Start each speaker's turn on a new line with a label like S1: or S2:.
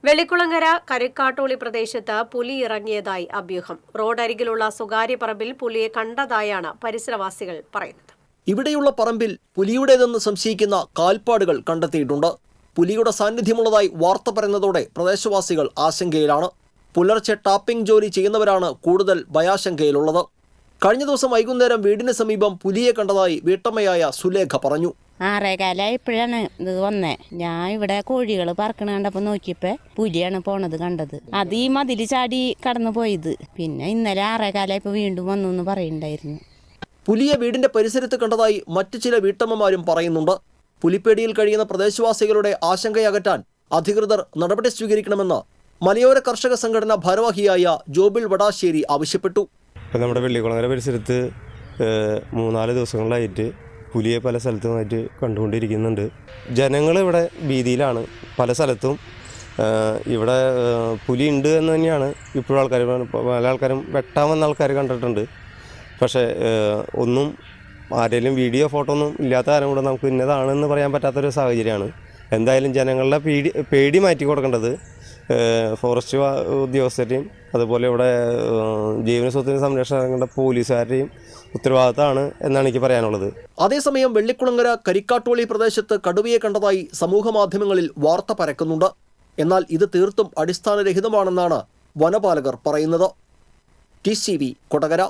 S1: വെള്ളിക്കുളങ്ങര കരിക്കാട്ടോളി പ്രദേശത്ത് പുലി ഇറങ്ങിയതായി അഭ്യൂഹം. റോഡരികിലുള്ള സ്വകാര്യ പറമ്പിൽ പുലിയെ കണ്ടതായാണ് പരിസരവാസികൾ പറയുന്നത്.
S2: ഇവിടെയുള്ള പറമ്പിൽ പുലിയുടേതെന്ന് സംശയിക്കുന്ന കാൽപ്പാടുകൾ കണ്ടെത്തിയിട്ടുണ്ട്. പുലിയുടെ സാന്നിധ്യമുള്ളതായി വാർത്ത പറയുന്നതോടെ പ്രദേശവാസികൾ ആശങ്കയിലാണ്. പുലർച്ചെ ടാപ്പിംഗ് ജോലി ചെയ്യുന്നവരാണ് കൂടുതൽ ഭയാശങ്കയിലുള്ളത്. കഴിഞ്ഞ ദിവസം വൈകുന്നേരം വീടിന് സമീപം പുലിയെ കണ്ടതായി വീട്ടമ്മയായ സുലേഖ പറഞ്ഞു.
S3: 6:15 ഇപ്പോഴാണ് ഇത് വന്നേ. ഞാൻ ഇവിടെ കോഴികൾ പറക്കണ കണ്ടപ്പോൾ നോക്കിയപ്പോൾ പുലിയാണ് പോണത് കണ്ടത്. അത് ഈ മതിൽ ചാടി കടന്നു പോയത്. പിന്നെ ഇന്നലെ 6:15 വീണ്ടും വന്നു എന്ന് പറയുന്നുണ്ടായിരുന്നു.
S2: പുലിയെ വീടിന്റെ പരിസരത്ത് കണ്ടതായി മറ്റു ചില വീട്ടമ്മമാരും പറയുന്നുണ്ട്. പുലിപ്പേടിയിൽ കഴിയുന്ന പ്രദേശവാസികളുടെ ആശങ്കയകറ്റാൻ അധികൃതർ നടപടി സ്വീകരിക്കണമെന്ന് മലയോര കർഷക സംഘടന ഭാരവാഹിയായ ജോബിൾ വടാശ്ശേരി ആവശ്യപ്പെട്ടു.
S4: നമ്മുടെ വെള്ളിക്കുളങ്ങര പരിസരത്ത് 3-4 ദിവസങ്ങളിലായിട്ട് പുലിയെ പല സ്ഥലത്തുമായിട്ട് കണ്ടുകൊണ്ടിരിക്കുന്നുണ്ട്. ജനങ്ങൾ ഇവിടെ ഭീതിയിലാണ്. പല സ്ഥലത്തും ഇവിടെ പുലി ഉണ്ട് എന്ന് തന്നെയാണ് ഇപ്പോഴും ആൾക്കാർ, പല ആൾക്കാരും വെട്ടാമെന്ന ആൾക്കാർ കണ്ടിട്ടുണ്ട്. പക്ഷേ ഒന്നും ആരെങ്കിലും വീഡിയോ ഫോട്ടോ ഒന്നും ഇല്ലാത്ത കാര്യം കൂടെ നമുക്ക് ഇന്നതാണെന്ന് പറയാൻ പറ്റാത്തൊരു സാഹചര്യമാണ്. എന്തായാലും ജനങ്ങളുടെ പേടി മാറ്റി കൊടുക്കേണ്ടത് ഫോറസ്റ്റ് ഉദ്യോഗസ്ഥരെയും അതുപോലെ ഇവിടെ ജീവന സ്വത്തിന് സംരക്ഷണ പോലീസുകാരുടെയും ഉത്തരവാദിത്തമാണ് എന്നാണ് എനിക്ക് പറയാനുള്ളത്.
S2: അതേസമയം വെള്ളിക്കുളങ്ങര കരിക്കാട്ടോളി പ്രദേശത്ത് കടുവയെ കണ്ടതായി സമൂഹമാധ്യമങ്ങളിൽ വാർത്ത പരക്കുന്നുണ്ട്. എന്നാൽ ഇത് തീർത്തും അടിസ്ഥാനരഹിതമാണെന്നാണ് വനപാലകർ പറയുന്നത്. TCV കൊടകര.